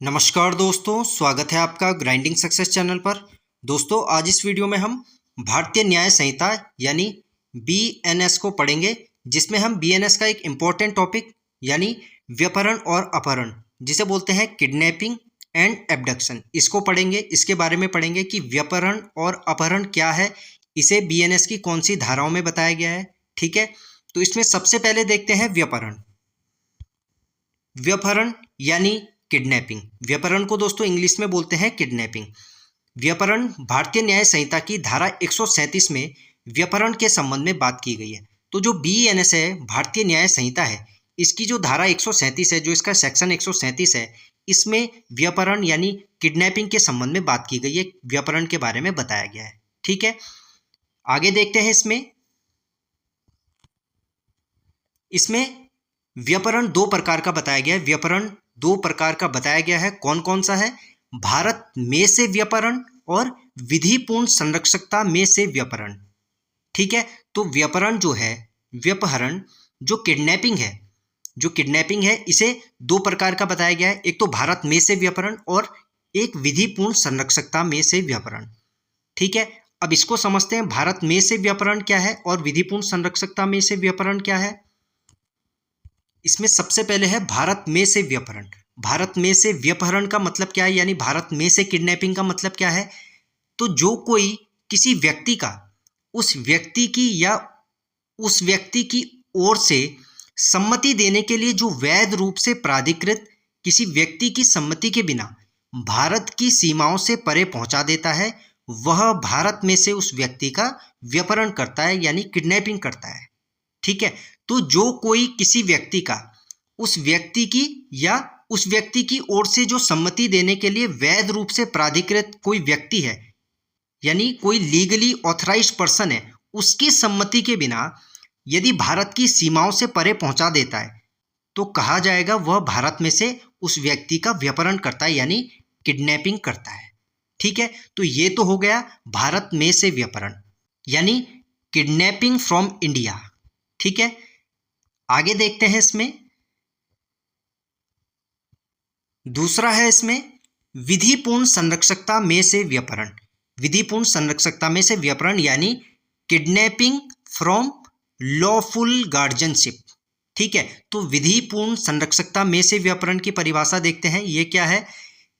नमस्कार दोस्तों, स्वागत है आपका ग्राइंडिंग सक्सेस चैनल पर। दोस्तों, आज इस वीडियो में हम भारतीय न्याय संहिता यानी बीएनएस को पढ़ेंगे, जिसमें हम बीएनएस का एक इम्पॉर्टेंट टॉपिक यानी व्यपहरण और अपहरण, जिसे बोलते हैं किडनैपिंग एंड एब्डक्शन, इसको पढ़ेंगे। इसके बारे में पढ़ेंगे कि व्यपहरण और अपहरण क्या है, इसे बीएनएस की कौन सी धाराओं में बताया गया है। ठीक है, तो इसमें सबसे पहले देखते हैं व्यपहरण। व्यपहरण यानी किडनैपिंग। व्यपहरण को दोस्तों इंग्लिश में बोलते हैं किडनैपिंग। व्यपहरण भारतीय न्याय संहिता की धारा 137 में व्यपहरण के संबंध में बात की गई है। तो जो बीएनएस है, भारतीय न्याय संहिता है, इसकी जो धारा 137 है, जो इसका सेक्शन 137 है, इसमें व्यपहरण यानी किडनैपिंग के संबंध में बात की गई है, व्यपहरण के बारे में बताया गया है। ठीक है, आगे देखते हैं। इसमें व्यपहरण दो प्रकार का बताया गया है। व्यपहरण दो प्रकार का बताया गया है। कौन कौन सा है? भारत में से व्यपहरण और विधिपूर्ण संरक्षकता में से व्यपहरण। ठीक है, तो व्यपहरण जो है, व्यपहरण जो किडनैपिंग है, इसे दो प्रकार का बताया गया है। एक तो भारत में से व्यपहरण और एक विधिपूर्ण संरक्षकता में से व्यपहरण। ठीक है, अब इसको समझते हैं। भारत में से व्यपहरण क्या है और विधिपूर्ण संरक्षकता में से व्यपहरण क्या है। इसमें सबसे पहले है भारत में से व्यपहरण। भारत में से व्यपहरण का मतलब क्या है, यानी भारत में से किडनैपिंग का मतलब क्या है? तो जो कोई किसी व्यक्ति का उस व्यक्ति की या उस व्यक्ति की ओर से सम्मति देने के लिए जो वैध रूप से प्राधिकृत किसी व्यक्ति की सम्मति के बिना भारत की सीमाओं से परे पहुंचा देता है, वह भारत में से उस व्यक्ति का व्यपहरण करता है, यानी किडनैपिंग करता है। ठीक है, तो जो कोई किसी व्यक्ति का उस व्यक्ति की या उस व्यक्ति की ओर से जो सम्मति देने के लिए वैध रूप से प्राधिकृत कोई व्यक्ति है, यानी कोई लीगली ऑथराइज्ड पर्सन है, उसकी सम्मति के बिना यदि भारत की सीमाओं से परे पहुंचा देता है, तो कहा जाएगा वह भारत में से उस व्यक्ति का व्यपहरण करता है, यानी किडनैपिंग करता है। ठीक है, तो ये तो हो गया भारत में से व्यपहरण, यानी किडनैपिंग फ्रॉम इंडिया। ठीक है, आगे देखते हैं। इसमें दूसरा है, इसमें विधिपूर्ण संरक्षकता में से व्यपहरण। विधिपूर्ण संरक्षकता में से व्यपहरण यानी किडनैपिंग फ्रॉम लॉफुल गार्जियनशिप। ठीक है, तो विधिपूर्ण संरक्षकता में से व्यपहरण की परिभाषा देखते हैं। ये क्या है?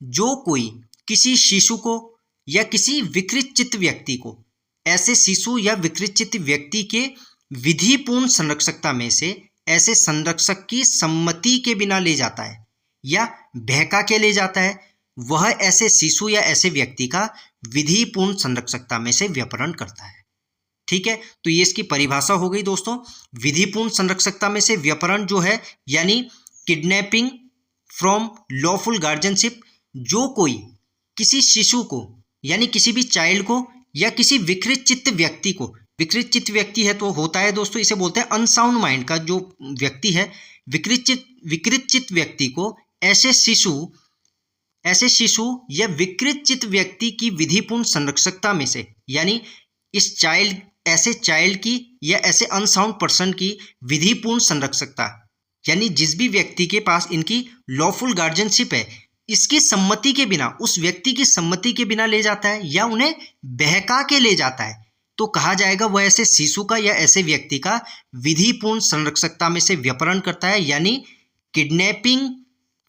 जो कोई किसी शिशु को या किसी विकृत चित्त व्यक्ति को, ऐसे शिशु या विकृत चित्त व्यक्ति के विधिपूर्ण संरक्षकता में से ऐसे संरक्षक की सम्मति के बिना ले जाता है या बहका के ले जाता है, वह ऐसे शिशु या ऐसे व्यक्ति का विधिपूर्ण संरक्षकता में से व्यपहरण करता है। ठीक है, तो ये इसकी परिभाषा हो गई दोस्तों। विधिपूर्ण संरक्षकता में से व्यपहरण जो है, यानी किडनैपिंग फ्रॉम लॉफुल गार्जियनशिप, जो कोई किसी शिशु को यानी किसी भी चाइल्ड को या किसी विकृत चित्त व्यक्ति को, विकृत चित्त व्यक्ति है तो होता है दोस्तों, इसे बोलते हैं अनसाउंड माइंड का जो व्यक्ति है, विकृत चित्त व्यक्ति को ऐसे शिशु या विकृत चित्त व्यक्ति की विधिपूर्ण संरक्षकता में से, यानी ऐसे चाइल्ड की या ऐसे अनसाउंड पर्सन की विधिपूर्ण संरक्षकता, यानी जिस भी व्यक्ति के पास इनकी लॉफुल गार्जियनशिप है, इसकी सम्मति के बिना, उस व्यक्ति की सम्मति के बिना ले जाता है या उन्हें बहका के ले जाता है, तो कहा जाएगा वह ऐसे शिशु का या ऐसे व्यक्ति का विधिपूर्ण संरक्षकता में से व्यपहरण करता है, यानी किडनैपिंग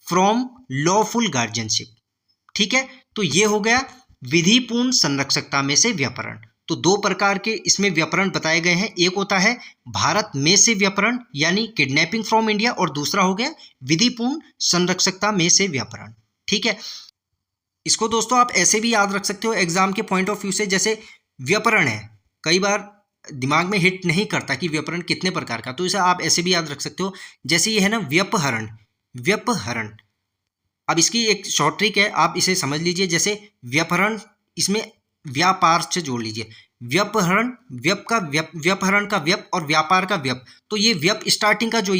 फ्रॉम लॉफुल गार्जियनशिप। ठीक है, तो ये हो गया विधिपूर्ण संरक्षकता में से व्यपहरण। तो दो प्रकार के इसमें व्यपहरण बताए गए हैं। एक होता है भारत में से व्यपहरण यानी किडनैपिंग फ्रॉम इंडिया, और दूसरा हो गया विधिपूर्ण संरक्षकता में से व्यपहरण। ठीक है, इसको दोस्तों आप ऐसे भी याद रख सकते हो एग्जाम के पॉइंट ऑफ व्यू से। जैसे व्यपहरण है, कई बार दिमाग में हिट नहीं करता कि व्यपहरण कितने प्रकार का, तो इसे आप ऐसे भी याद रख सकते हो। जैसे ये है ना व्यपहरण, व्यपहरण। अब इसकी एक शॉर्ट ट्रिक है, आप इसे समझ लीजिए। जैसे व्यपहरण, इसमें व्यापार से जोड़ लीजिए। व्यपहरण, व्यपहरण का व्यप और व्यापार का व्यप। तो ये व्यप स्टार्टिंग का जो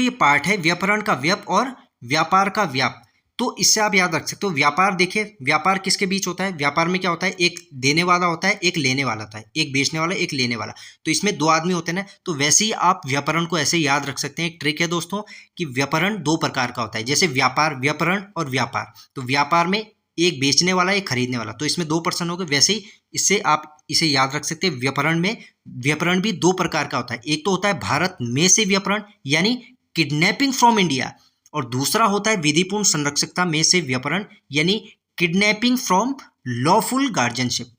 ये पार्ट है, व्यपहरण का व्यप और व्यापार का व्याप, तो इससे आप याद रख सकते हो। व्यापार देखिए, व्यापार किसके बीच होता है? व्यापार में क्या होता है? एक देने वाला होता है, एक लेने वाला होता है, एक बेचने वाला, एक लेने वाला। तो इसमें दो आदमी होते हैं ना, तो वैसे ही आप व्यापारण को ऐसे याद रख सकते हैं। एक ट्रिक है दोस्तों कि व्यापारण दो प्रकार का होता है, जैसे व्यापार, व्यापारण और व्यापार। तो व्यापार में एक बेचने वाला, एक खरीदने वाला, तो इसमें दो पर्सन हो गए। वैसे ही इससे आप इसे याद रख सकते हैं। व्यापारण में, व्यापारण भी दो प्रकार का होता है। एक तो होता है भारत में से व्यापारण यानी किडनैपिंग फ्रॉम इंडिया, और दूसरा होता है विधिपूर्ण संरक्षकता में से व्यापारण यानी किडनैपिंग फ्रॉम लॉफुल गार्जियनशिप।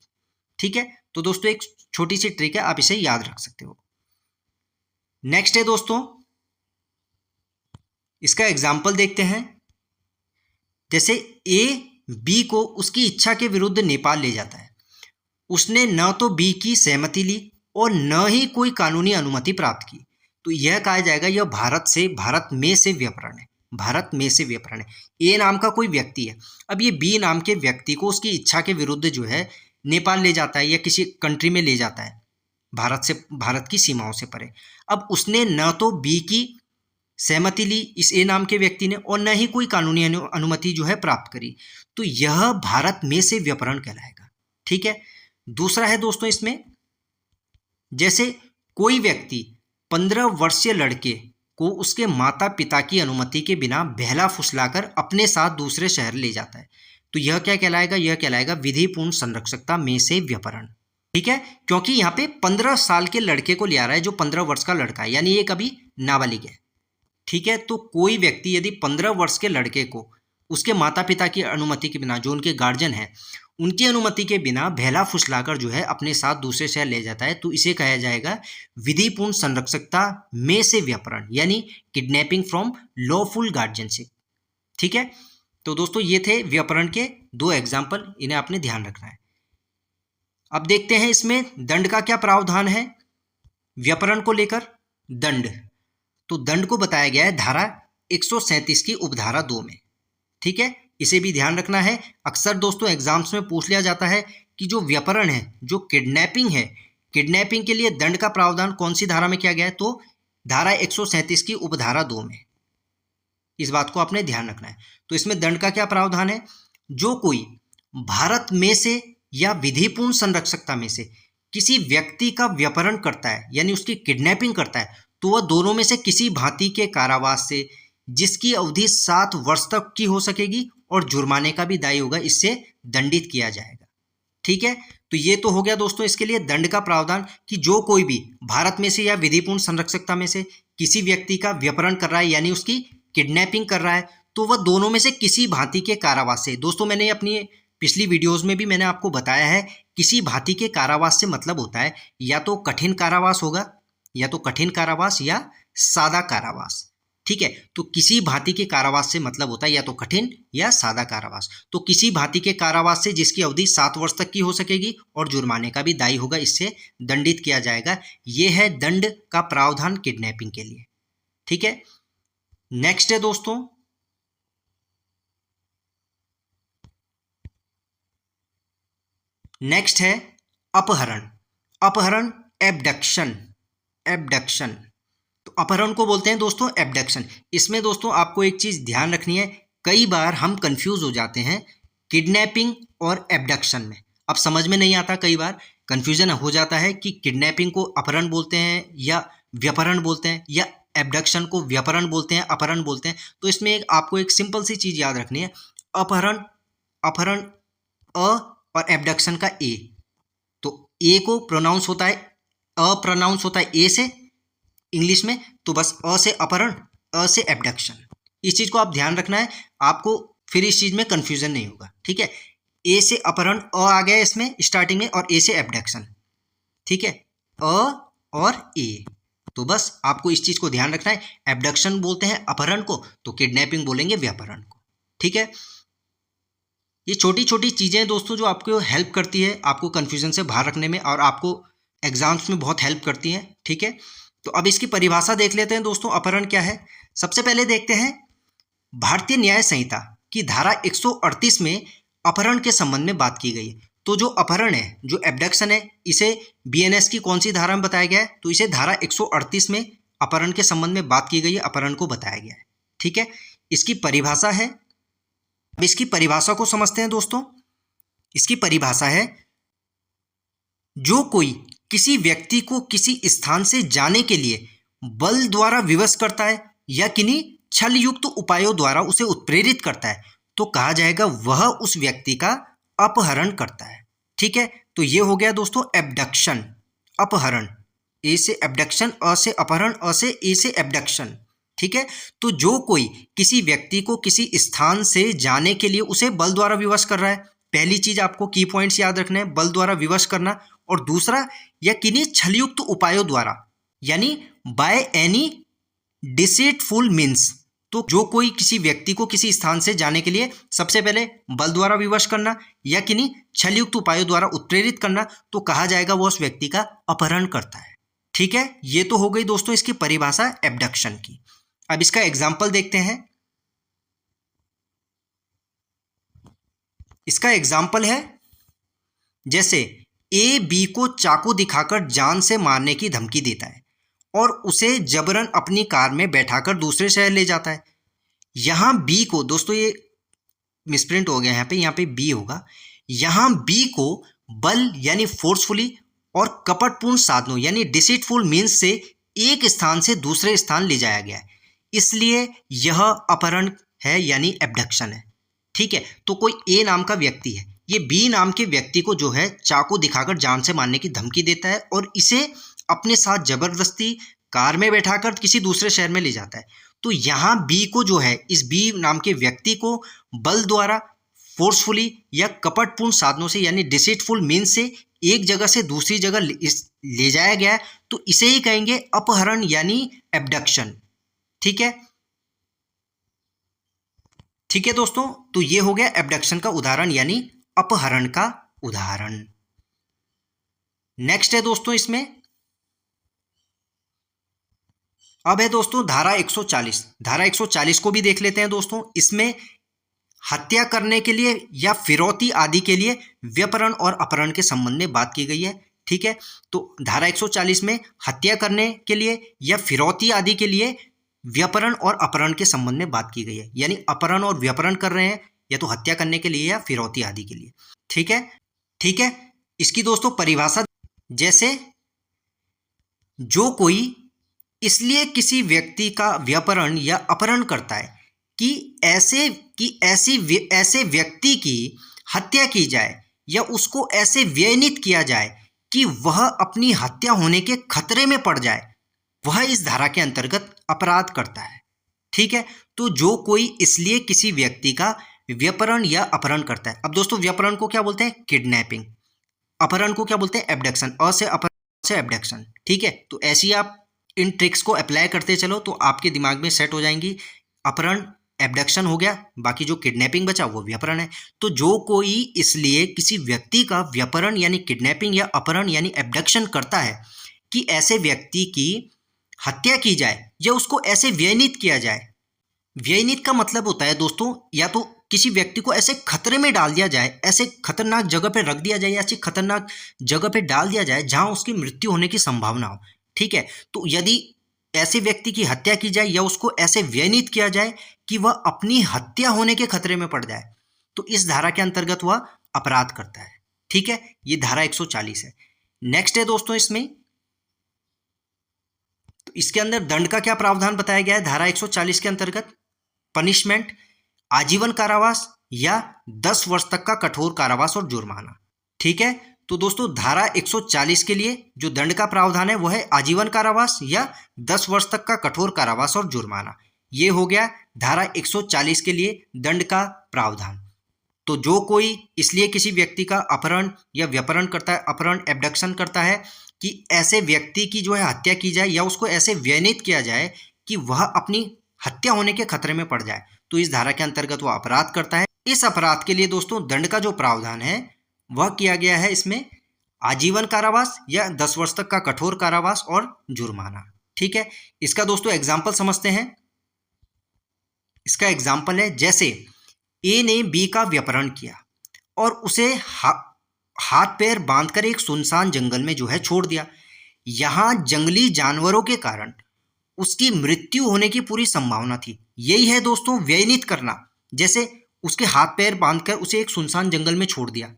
ठीक है, तो दोस्तों एक छोटी सी ट्रिक है, आप इसे याद रख सकते हो। नेक्स्ट है दोस्तों, इसका एग्जाम्पल देखते हैं। जैसे ए बी को उसकी इच्छा के विरुद्ध नेपाल ले जाता है। उसने न तो बी की सहमति ली और न ही कोई कानूनी अनुमति प्राप्त की, तो यह कहा जाएगा यह भारत में से व्यापारण है। भारत में से व्यापारण है। ए नाम का कोई व्यक्ति है, अब ये बी नाम के व्यक्ति को उसकी इच्छा के विरुद्ध जो है नेपाल ले जाता है या किसी कंट्री में ले जाता है, भारत की सीमाओं से परे। अब उसने न तो बी की सहमति ली इस ए नाम के व्यक्ति ने, और न ही कोई कानूनी अनुमति जो है प्राप्त करी, तो यह भारत में से व्यापारण कहलाएगा। ठीक है, दूसरा है दोस्तों इसमें, जैसे कोई व्यक्ति 15 वर्षीय लड़के को उसके माता पिता की अनुमति के बिना बहला फुसलाकर अपने साथ दूसरे शहर ले जाता है, तो यह क्या कहलाएगा? यह कहलाएगा विधिपूर्ण संरक्षकता में से व्यापारण। ठीक है, क्योंकि यहाँ पे 15 साल के लड़के को ले आ रहा है, जो 15 वर्ष का लड़का है, यानी ये कभी नाबालिग है। ठीक है, तो कोई व्यक्ति यदि 15 वर्ष के लड़के को उसके माता पिता की अनुमति के बिना, जो उनके गार्जियन है, उनकी अनुमति के बिना बहला फुसलाकर जो है अपने साथ दूसरे शहर ले जाता है, तो इसे कहा जाएगा विधिपूर्ण संरक्षकता में से व्यापारण यानी किडनैपिंग फ्रॉम लॉफुल गार्जियनशिप। ठीक है, तो दोस्तों ये थे व्यापारण के दो एग्जाम्पल, इन्हें आपने ध्यान रखना है। अब देखते हैं इसमें दंड का क्या प्रावधान है व्यापारण को लेकर। दंड, तो दंड को बताया गया है धारा 137 की उपधारा 2 में। ठीक है, इसे भी ध्यान रखना है। अक्सर दोस्तों एग्जाम्स में पूछ लिया जाता है कि जो व्यापारण है, जो किडनैपिंग है, किडनैपिंग के लिए दंड का प्रावधान कौन सी धारा में किया गया है? तो धारा 137 की उपधारा 2 में। इस बात को आपने ध्यान रखना है। तो इसमें दंड का क्या प्रावधान है? जो कोई भारत में से या विधिपूर्ण संरक्षकता में से किसी व्यक्ति का व्यापारण करता है यानी उसकी किडनैपिंग करता है, तो वह दोनों में से किसी भांति के कारावास से, जिसकी अवधि 7 वर्ष तक की हो सकेगी और जुर्माने का भी दायी होगा, इससे दंडित किया जाएगा। ठीक है, तो ये तो हो गया दोस्तों इसके लिए दंड का प्रावधान कि जो कोई भी भारत में से या विधिपूर्ण संरक्षकता में से किसी व्यक्ति का व्यापारण कर रहा है यानी उसकी किडनैपिंग कर रहा है, तो वह दोनों में से किसी भांति के कारावास से। दोस्तों मैंने अपनी पिछली वीडियोस में भी मैंने आपको बताया है, किसी भांति के कारावास से मतलब होता है या तो कठिन कारावास होगा, या तो कठिन कारावास या सादा कारावास। ठीक है, तो किसी भांति के कारावास से मतलब होता है या तो कठिन या सादा कारावास। तो किसी भांति के कारावास से जिसकी अवधि 7 वर्ष तक की हो सकेगी और जुर्माने का भी दायी होगा, इससे दंडित किया जाएगा। यह है दंड का प्रावधान किडनैपिंग के लिए। ठीक है, नेक्स्ट है दोस्तों नेक्स्ट है अपहरण। अपहरण, एब्डक्शन। एब्डक्शन, तो अपहरण को बोलते हैं दोस्तों एब्डक्शन। इसमें दोस्तों आपको एक चीज ध्यान रखनी है, कई बार हम कंफ्यूज हो जाते हैं किडनैपिंग और एब्डक्शन में। अब समझ में नहीं आता, कई बार कंफ्यूजन हो जाता है कि किडनैपिंग को अपहरण बोलते हैं या व्यापारण बोलते हैं, या एब्डक्शन को व्यापारण बोलते हैं अपहरण बोलते हैं। तो इसमें आपको एक सिंपल सी चीज याद रखनी है, अपहरण अ और एब्डक्शन का ए, तो ए को प्रोनाउंस होता है, अ प्रोनाउंस होता है ए से इंग्लिश में, तो बस अ से अपहरण, अ से एब्डक्शन। इस चीज को आप ध्यान रखना है, आपको फिर इस चीज में कंफ्यूजन नहीं होगा। ठीक है, ए से अपहरण, अ आ गया इसमें स्टार्टिंग में, और ए से एब्डक्शन। ठीक है, अ और ए, तो बस आपको इस चीज को ध्यान रखना है। एब्डक्शन बोलते हैं अपहरण को, तो किडनैपिंग बोलेंगे व्यापारण को। ठीक है, ये छोटी छोटी चीज़ें दोस्तों जो आपको हेल्प करती है आपको कन्फ्यूजन से बाहर रखने में, और आपको एग्जाम्स में बहुत हेल्प करती हैं। ठीक है, तो अब इसकी परिभाषा देख लेते हैं दोस्तों, अपहरण क्या है। सबसे पहले देखते हैं भारतीय न्याय संहिता की धारा 138 में अपहरण के संबंध में बात की गई है। तो जो अपहरण है, जो एब्डक्शन है, इसे बीएनएस की कौन सी धारा में बताया गया है? तो इसे धारा 138 में अपहरण के संबंध में बात की गई है, अपहरण को बताया गया है। ठीक है, इसकी परिभाषा है अब इसकी परिभाषा को समझते हैं दोस्तों। इसकी परिभाषा है, जो कोई किसी व्यक्ति को किसी स्थान से जाने के लिए बल द्वारा विवश करता है या किन्हीं छल युक्त उपायों द्वारा उसे उत्प्रेरित करता है, तो कहा जाएगा वह उस व्यक्ति का अपहरण करता है। ठीक है, तो ये हो गया दोस्तों एब्डक्शन, अपहरण। ए से एब्डक्शन, अ से अपहरण, अ से ए से एब्डक्शन। ठीक है, तो जो कोई किसी व्यक्ति को किसी स्थान से जाने के लिए उसे बल द्वारा विवश कर रहा है, पहली चीज आपको की पॉइंट्स याद रखना है, बल द्वारा विवश करना। और दूसरा, या किन्हीं छलयुक्त उपायों द्वारा, यानी बाय एनी डिसीटफुल मीन्स। तो जो कोई किसी व्यक्ति को किसी स्थान से जाने के लिए सबसे पहले बल द्वारा विवश करना या किन्हीं छलयुक्त उपायों द्वारा उत्प्रेरित करना, तो कहा जाएगा वो उस व्यक्ति का अपहरण करता है। ठीक है, ये तो हो गई दोस्तों इसकी परिभाषा एब्डक्शन की। अब इसका एग्जाम्पल देखते हैं। इसका एग्जाम्पल है, जैसे ए बी को चाकू दिखाकर जान से मारने की धमकी देता है और उसे जबरन अपनी कार में बैठाकर दूसरे शहर ले जाता है। यहाँ बी को, दोस्तों ये मिसप्रिंट हो गया, यहाँ पे बी होगा। यहाँ बी को बल यानी फोर्सफुली और कपटपूर्ण साधनों यानी डिसीटफुल मीन्स से एक स्थान से दूसरे स्थान ले जाया गया है, इसलिए यह अपहरण है यानी एब्डक्शन है। ठीक है, तो कोई ए नाम का व्यक्ति है, ये बी नाम के व्यक्ति को जो है चाकू दिखाकर जान से मारने की धमकी देता है और इसे अपने साथ जबरदस्ती कार में बैठाकर किसी दूसरे शहर में ले जाता है। तो यहाँ बी को जो है, इस बी नाम के व्यक्ति को बल द्वारा, फोर्सफुली या कपटपूर्ण साधनों से यानी डिसीटफुल मीन्स से एक जगह से दूसरी जगह ले जाया गया है, तो इसे ही कहेंगे अपहरण यानी एब्डक्शन। ठीक है, ठीक है दोस्तों, तो ये हो गया एब्डक्शन का उदाहरण यानी अपहरण का उदाहरण। नेक्स्ट है दोस्तों इसमें, अब है दोस्तों धारा 140। धारा 140 को भी देख लेते हैं दोस्तों। इसमें हत्या करने के लिए या फिरौती आदि के लिए व्यपरण और अपहरण के संबंध में बात की गई है। ठीक है, तो धारा 140 में हत्या करने के लिए या फिरौती आदि के लिए व्यपरण और अपहरण के संबंध में बात की गई है, यानी अपहरण और व्यपरण कर रहे हैं या तो हत्या करने के लिए या फिरौती आदि के लिए। ठीक है, ठीक है, इसकी दोस्तों परिभाषा, जैसे जो कोई इसलिए किसी व्यक्ति का व्यपरण या अपहरण करता है कि ऐसे व्यक्ति की हत्या की जाए या उसको ऐसे व्ययित किया जाए कि वह अपनी हत्या होने के खतरे में पड़ जाए, वह इस धारा के अंतर्गत अपराध करता है। ठीक है, तो जो कोई इसलिए किसी व्यक्ति का व्यपरण या अपहरण करता है। अब दोस्तों व्यपरण को क्या बोलते हैं? किडनैपिंग। अपहरण को क्या बोलते हैं? एब्डक्शन। अ से अपहरण से एब्डक्शन। ठीक है, तो ऐसी आप इन ट्रिक्स को अप्लाई करते चलो तो आपके दिमाग में सेट हो जाएंगी। अपहरण एब्डक्शन हो गया, बाकी जो किडनैपिंग बचा वो व्यपरण है। तो जो कोई इसलिए किसी व्यक्ति का व्यपरण यानी किडनैपिंग या अपहरण यानी एब्डक्शन करता है कि ऐसे व्यक्ति की हत्या की जाए या उसको ऐसे व्ययित किया जाए। व्ययित का मतलब होता है दोस्तों, या तो किसी व्यक्ति को ऐसे खतरे में डाल दिया जाए, ऐसे खतरनाक जगह पे रख दिया जाए, ऐसी खतरनाक जगह पे डाल दिया जाए जहां उसकी मृत्यु होने की संभावना हो। ठीक है, तो यदि ऐसे व्यक्ति की हत्या की जाए या उसको ऐसे व्ययित किया जाए कि वह अपनी हत्या होने के खतरे में पड़ जाए, तो इस धारा के अंतर्गत वह अपराध करता है। ठीक है, ये धारा 140 है। नेक्स्ट है दोस्तों इसमें, तो इसके अंदर दंड का क्या प्रावधान बताया गया है धारा 140 के अंतर्गत? पनिशमेंट आजीवन कारावास या 10 वर्ष तक का कठोर कारावास और जुर्माना। ठीक है, तो दोस्तों धारा 140 के लिए जो दंड का प्रावधान है वो है आजीवन कारावास या 10 वर्ष तक का कठोर कारावास और जुर्माना। ये हो गया धारा 140 के लिए दंड का प्रावधान। तो जो कोई इसलिए किसी व्यक्ति का अपहरण या व्यपहरण करता है, अपहरण एब्डक्शन करता है कि ऐसे व्यक्ति की जो है हत्या की जाए या उसको ऐसे व्ययित किया जाए कि वह अपनी हत्या होने के खतरे में पड़ जाए, तो इस धारा के अंतर्गत वह अपराध करता है। इस अपराध के लिए दोस्तों दंड का जो प्रावधान है वह किया गया है इसमें आजीवन कारावास या 10 वर्ष तक का कठोर कारावास और जुर्माना। ठीक है, इसका दोस्तों एग्जाम्पल समझते हैं। इसका एग्जाम्पल है, जैसे ए ने बी का व्यपहरण किया और उसे हाथ पैर बांधकर एक सुनसान जंगल में जो है छोड़ दिया। यहां जंगली जानवरों के कारण उसकी मृत्यु होने की पूरी संभावना थी। यही है दोस्तों व्ययित करना। जैसे उसके हाथ पैर बांधकर उसे एक सुनसान जंगल में छोड़ दिया,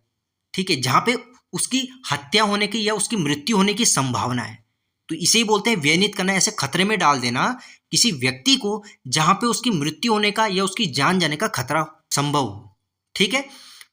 ठीक है, जहां पे उसकी हत्या होने की या उसकी मृत्यु होने की संभावना है। तो इसे ही बोलते हैं व्ययनित करना, ऐसे खतरे में डाल देना किसी व्यक्ति को जहां पे उसकी मृत्यु होने का या उसकी जान जाने का खतरा संभव हो, ठीक है।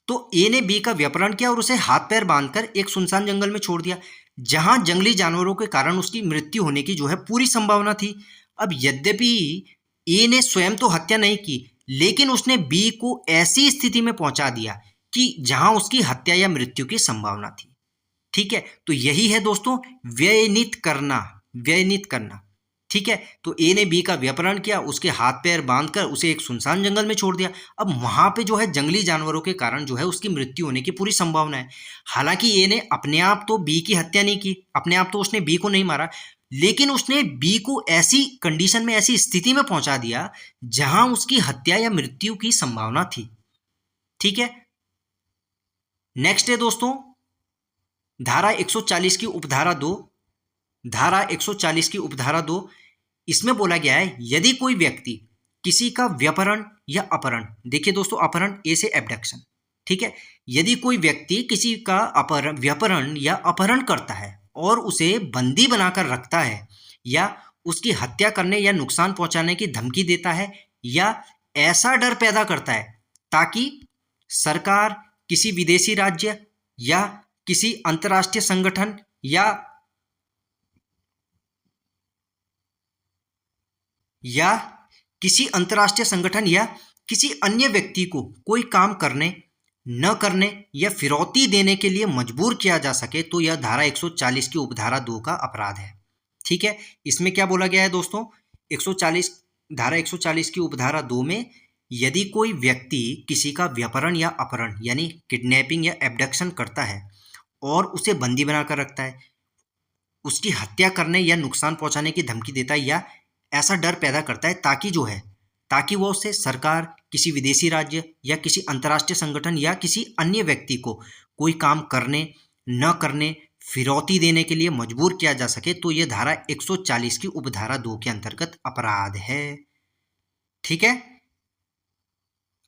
तो ए ने बी का व्यपहरण किया और उसे हाथ पैर बांधकर एक सुनसान जंगल में छोड़ दिया, जहां जंगली जानवरों के कारण उसकी मृत्यु होने की जो है पूरी संभावना थी। अब यद्यपि ए ने स्वयं तो हत्या नहीं की, लेकिन उसने बी को ऐसी स्थिति में पहुंचा दिया कि जहां उसकी हत्या या मृत्यु की संभावना थी, ठीक है। तो यही है दोस्तों व्ययनित करना, व्ययनित करना, ठीक है। तो ए ने बी का व्यपहरण किया, उसके हाथ पैर बांधकर उसे एक सुनसान जंगल में छोड़ दिया। अब वहां पे जो है जंगली जानवरों के कारण जो है उसकी मृत्यु होने की पूरी संभावना है। हालांकि ए ने अपने आप तो बी की हत्या नहीं की, अपने आप तो उसने बी को नहीं मारा, लेकिन उसने बी को ऐसी कंडीशन में, ऐसी स्थिति में पहुंचा दिया जहां उसकी हत्या या मृत्यु की संभावना थी, ठीक है। नेक्स्ट है दोस्तों धारा 140 की उपधारा 2, धारा 140 की उपधारा 2, इसमें बोला गया है यदि कोई व्यक्ति किसी का व्यपहरण या अपहरण, देखिए दोस्तों अपहरण ए से एब्डक्शन, ठीक है, यदि कोई व्यक्ति किसी का अपहरण, व्यपहरण या अपहरण करता है और उसे बंदी बनाकर रखता है या उसकी हत्या करने या नुकसान पहुंचाने की धमकी देता है या ऐसा डर पैदा करता है ताकि सरकार, किसी विदेशी राज्य या किसी अंतर्राष्ट्रीय संगठन या किसी अंतर्राष्ट्रीय संगठन या किसी अन्य व्यक्ति को कोई काम करने, न करने या फिरौती देने के लिए मजबूर किया जा सके, तो यह धारा 140 की उपधारा 2 का अपराध है, ठीक है। इसमें क्या बोला गया है दोस्तों, 140 धारा 140 की उपधारा 2 में यदि कोई व्यक्ति किसी का व्यपहरण या अपहरण यानी किडनैपिंग या एब्डक्शन करता है और उसे बंदी बनाकर रखता है, उसकी हत्या करने या नुकसान पहुंचाने की धमकी देता है या ऐसा डर पैदा करता है ताकि वह उससे सरकार, किसी विदेशी राज्य या किसी अंतर्राष्ट्रीय संगठन या किसी अन्य व्यक्ति को कोई काम करने, न करने, फिरौती देने के लिए मजबूर किया जा सके, तो यह धारा 140 की उपधारा 2 के अंतर्गत अपराध है, ठीक है।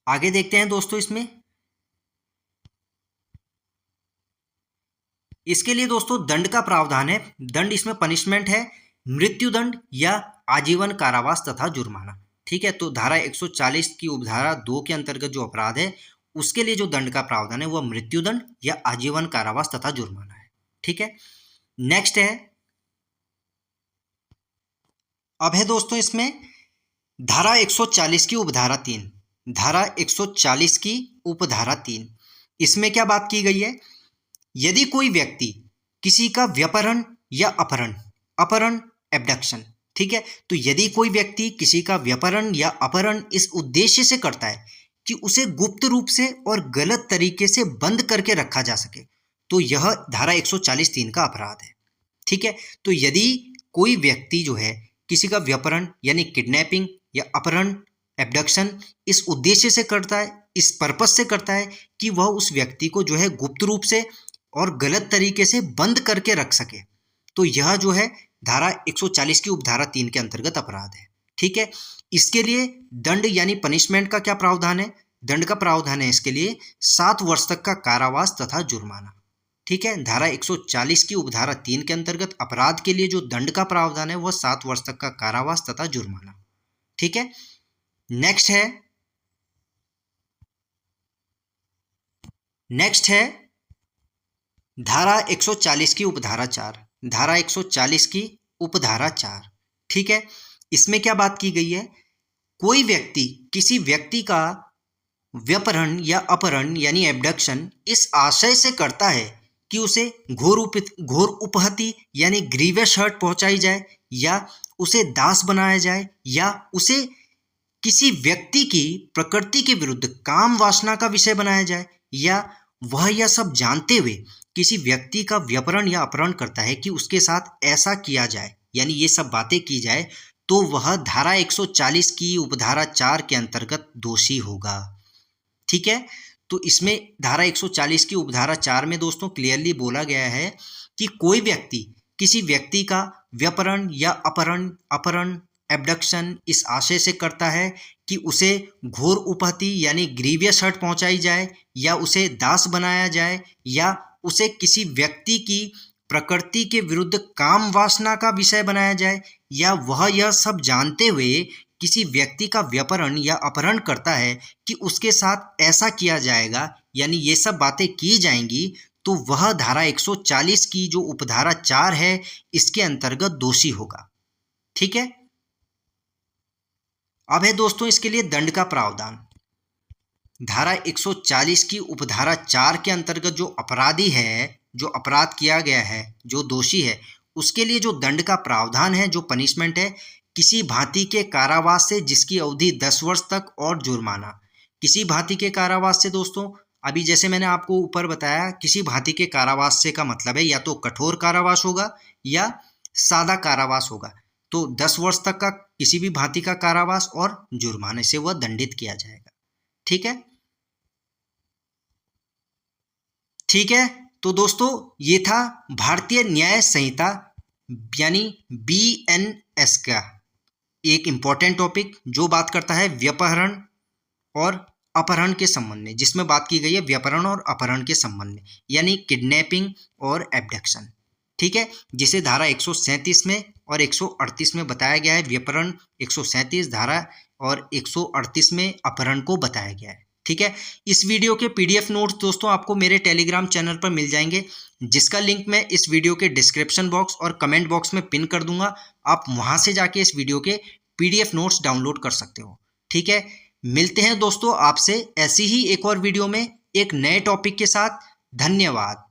आगे देखते हैं दोस्तों इसके लिए दोस्तों दंड का प्रावधान है। दंड इसमें पनिशमेंट है मृत्युदंड या आजीवन कारावास तथा जुर्माना, ठीक है। तो धारा 140 की उपधारा 2 के अंतर्गत जो अपराध है उसके लिए जो दंड का प्रावधान है वह मृत्युदंड या आजीवन कारावास तथा जुर्माना है, ठीक है। नेक्स्ट है, अब है दोस्तों इसमें धारा 140 की उपधारा 3, धारा 140 की उपधारा 3, इसमें क्या बात की गई है, यदि कोई व्यक्ति किसी का व्यपहरण या अपहरण एब्डक्शन, ठीक है, तो यदि कोई व्यक्ति किसी का व्यपहरण या अपहरण इस उद्देश्य से करता है कि उसे गुप्त रूप से और गलत तरीके से बंद करके रखा जा सके, तो यह धारा 140(3) का अपराध है, ठीक है। तो यदि कोई व्यक्ति जो है किसी का व्यपहरण यानी किडनैपिंग या अपहरण एब्डक्शन इस उद्देश्य से करता है, इस पर्पस से करता है कि वह उस व्यक्ति को जो है गुप्त रूप से और गलत तरीके से बंद करके रख सके, तो यह जो है धारा 140 की उपधारा 3 के अंतर्गत अपराध है, ठीक है। इसके लिए दंड यानी पनिशमेंट का क्या प्रावधान है, दंड का प्रावधान है इसके लिए 7 वर्ष तक का कारावास तथा जुर्माना, ठीक है। धारा 140 की उपधारा 3 के अंतर्गत अपराध के लिए जो दंड का प्रावधान है वह 7 वर्ष तक का कारावास तथा जुर्माना, ठीक है। नेक्स्ट है धारा 140 की उपधारा 4, धारा 140 की उपधारा 4, ठीक है। इसमें क्या बात की गई है, कोई व्यक्ति किसी व्यक्ति का व्यपहरण या अपहरण यानी एब्डक्शन इस आशय से करता है कि उसे घोर उपहति यानी ग्रीवियस हर्ट पहुंचाई जाए या उसे दास बनाया जाए या उसे किसी व्यक्ति की प्रकृति के विरुद्ध काम वासना का विषय बनाया जाए या वह यह सब जानते हुए किसी व्यक्ति का व्यपहरण या अपहरण करता है कि उसके साथ ऐसा किया जाए, यानी ये सब बातें की जाए, तो वह धारा 140 की उपधारा 4 के अंतर्गत दोषी होगा, ठीक है। तो इसमें धारा 140 की उपधारा 4 में दोस्तों क्लियरली बोला गया है कि कोई व्यक्ति किसी व्यक्ति का व्यपहरण या अपहरण एबडक्शन इस आशय से करता है कि उसे घोर उपहति यानी ग्रीवियस हर्ट पहुंचाई जाए, या उसे दास बनाया जाए, या उसे किसी व्यक्ति की प्रकृति के विरुद्ध काम वासना का विषय बनाया जाए, या वह यह सब जानते हुए किसी व्यक्ति का व्यपहरण या अपहरण करता है कि उसके साथ ऐसा किया जाएगा, यानी ये सब बातें की जाएंगी, तो वह धारा 140 की जो उपधारा 4 है इसके अंतर्गत दोषी होगा। ठीक है। अब है दोस्तों इसके लिए दंड का प्रावधान। धारा 140 की उपधारा 4 के अंतर्गत जो अपराधी है, जो अपराध किया गया है, जो दोषी है, उसके लिए जो दंड का प्रावधान है, जो पनिशमेंट है, किसी भांति के कारावास से जिसकी अवधि 10 वर्ष तक और जुर्माना। किसी भांति के कारावास से दोस्तों, अभी जैसे मैंने आपको ऊपर बताया, किसी भांति के कारावास से का मतलब है या तो कठोर कारावास होगा या सादा कारावास होगा। तो 10 वर्ष तक का किसी भी भांति का कारावास और जुर्माने से वह दंडित किया जाएगा। ठीक है। ठीक है, तो दोस्तों ये था भारतीय न्याय संहिता यानी BNS का एक इम्पॉर्टेंट टॉपिक जो बात करता है व्यपहरण और अपहरण के संबंध में, जिसमें बात की गई है व्यपहरण और अपहरण के संबंध में, यानी किडनैपिंग और एबडक्शन। ठीक है, जिसे धारा 137 में और 138 में बताया गया है व्यपहरण 137 धारा और 138 में अपहरण को बताया गया है। ठीक है, इस वीडियो के PDF नोट्स दोस्तों आपको मेरे टेलीग्राम चैनल पर मिल जाएंगे, जिसका लिंक मैं इस वीडियो के डिस्क्रिप्शन बॉक्स और कमेंट बॉक्स में पिन कर दूंगा। आप वहां से जाके इस वीडियो के PDF नोट्स डाउनलोड कर सकते हो। ठीक है, मिलते हैं दोस्तों आपसे ऐसी ही एक और वीडियो में एक नए टॉपिक के साथ। धन्यवाद।